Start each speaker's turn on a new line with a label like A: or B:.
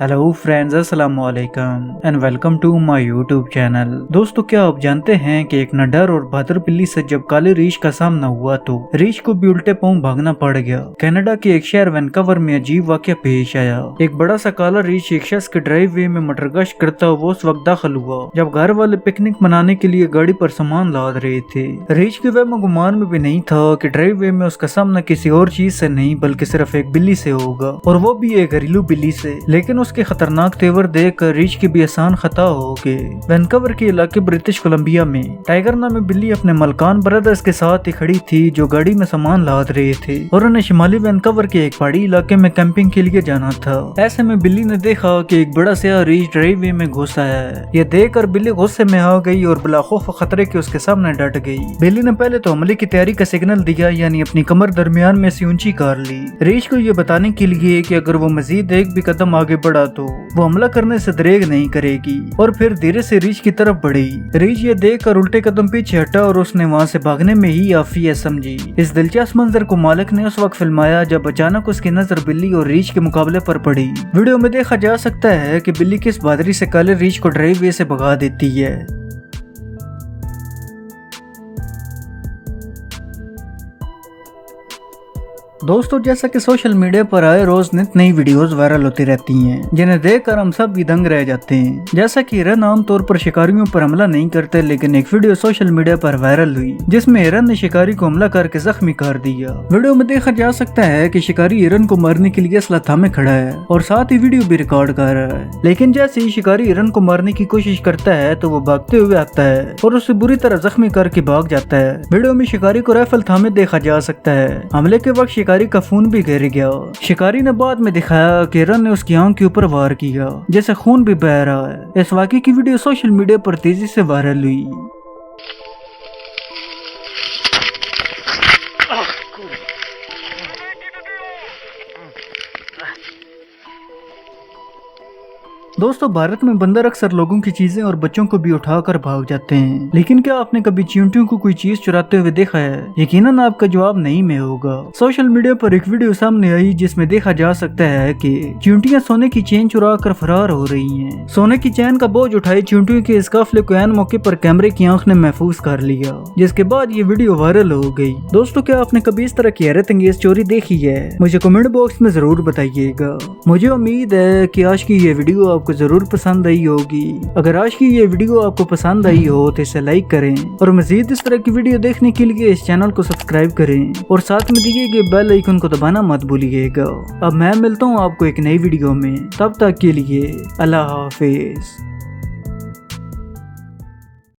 A: Hello friends, अस्सलाम वालेकुम and welcome to my YouTube channel. दोस्तों, क्या आप जानते हैं कि एक नडर और बहादुर बिल्ली से जब काले रीछ का सामना हुआ तो रीछ को भी उल्टे पांव भागना पड़ गया। कनाडा के एक शहर वैनकूवर में अजीब वाकया पेश आया। एक बड़ा सा काला रीछ एक शख्स के ड्राइववे में मटरगश्त करता हुआ उस वक्त दाखिल हुआ जब घर वाले पिकनिक मनाने के लिए गाड़ी पर सामान लाद रहे थे। रीछ के वहम गुमान में भी नहीं था कि ड्राइववे में उसका सामना किसी और चीज से नहीं बल्कि सिर्फ एक बिल्ली से होगा, और वो भी एक घरेलू बिल्ली से। लेकिन उसके खतरनाक तेवर देख कर रीछ की भी आसान खता हो गए। वैनकूवर के इलाके ब्रिटिश कोलंबिया में टाइगर नामी बिल्ली अपने मलकान ब्रदर्स के साथ ही खड़ी थी जो गाड़ी में सामान लाद रहे थे और उन्हें शिमाली वैनकूवर के एक पहाड़ी इलाके में कैंपिंग के लिए जाना था। ऐसे में बिल्ली ने देखा कि एक बड़ा सा रीछ ड्राइववे में घुस आया है। यह देख कर बिल्ली गुस्से में आ गई और बिला खौफ खतरे के उसके सामने डट गई। बिल्ली ने पहले तो हमले की तैयारी का सिग्नल दिया, यानी अपनी कमर दरमियान में से ऊंची कर ली, रीछ को यह बताने के लिए कि अगर वो मजीद एक भी कदम आगे बढ़ा तो वो हमला करने से दरेग नहीं करेगी, और फिर धीरे से रीछ की तरफ बढ़ी। रीछ ये देख कर उल्टे कदम पीछे हटा और उसने वहाँ से भागने में ही आफियत समझी। इस दिलचस्प मंजर को मालिक ने उस वक्त फिल्माया जब अचानक उसकी नजर बिल्ली और रीछ के मुकाबले पर पड़ी। वीडियो में देखा जा सकता है कि बिल्ली किस बहादुरी से काले रीछ को ड्राइववे से भगा देती है। दोस्तों, जैसा कि सोशल मीडिया पर आए रोज नित नई वीडियोस वायरल होती रहती हैं जिन्हें देखकर हम सब भी दंग रह जाते हैं। जैसा कि हिरन आमतौर पर शिकारियों पर हमला नहीं करते, लेकिन एक वीडियो सोशल मीडिया पर वायरल हुई जिसमें हिरन ने शिकारी को हमला करके जख्मी कर दिया। वीडियो में देखा जा सकता है कि शिकारी हिरन को मारने के लिए असला थामे खड़ा है और साथ ही वीडियो भी रिकॉर्ड कर रहा है, लेकिन जैसे ही शिकारी हिरन को मारने की कोशिश करता है तो वो भागते हुए आता है और उसे बुरी तरह जख्मी करके भाग जाता है। वीडियो में शिकारी को राइफल थामे देखा जा सकता है। हमले के वक्त शिकारी का खून भी गिर गया। शिकारी ने बाद में दिखाया कि हिरन ने उसकी आंख के ऊपर वार किया जैसे खून भी बह रहा है। इस वाकये की वीडियो सोशल मीडिया पर तेजी से वायरल हुई। दोस्तों, भारत में बंदर अक्सर लोगों की चीजें और बच्चों को भी उठाकर भाग जाते हैं, लेकिन क्या आपने कभी चींटियों को कोई चीज चुराते हुए देखा है? यकीनन आपका जवाब नहीं में होगा। सोशल मीडिया पर एक वीडियो सामने आई जिसमें देखा जा सकता है कि चींटियां सोने की चेन चुरा कर फरार हो रही हैं। सोने की चेन का बोझ उठाई चींटियों के इस काफिले को ऐन मौके पर कैमरे की आंख ने महफूज कर लिया, जिसके बाद ये वीडियो वायरल हो गई। दोस्तों, क्या आपने कभी इस तरह की हैरत अंगेज चोरी देखी है? मुझे कमेंट बॉक्स में जरूर बताइएगा। मुझे उम्मीद है कि आज की ये वीडियो आपको जरूर पसंद आई होगी। अगर आज की ये वीडियो आपको पसंद आई हो तो इसे लाइक करें और मजीद इस तरह की वीडियो देखने के लिए इस चैनल को सब्सक्राइब करें और साथ में दिए गए बेल आइकन को दबाना मत भूलिएगा। अब मैं मिलता हूँ आपको एक नई वीडियो में, तब तक के लिए अल्लाह हाफिज।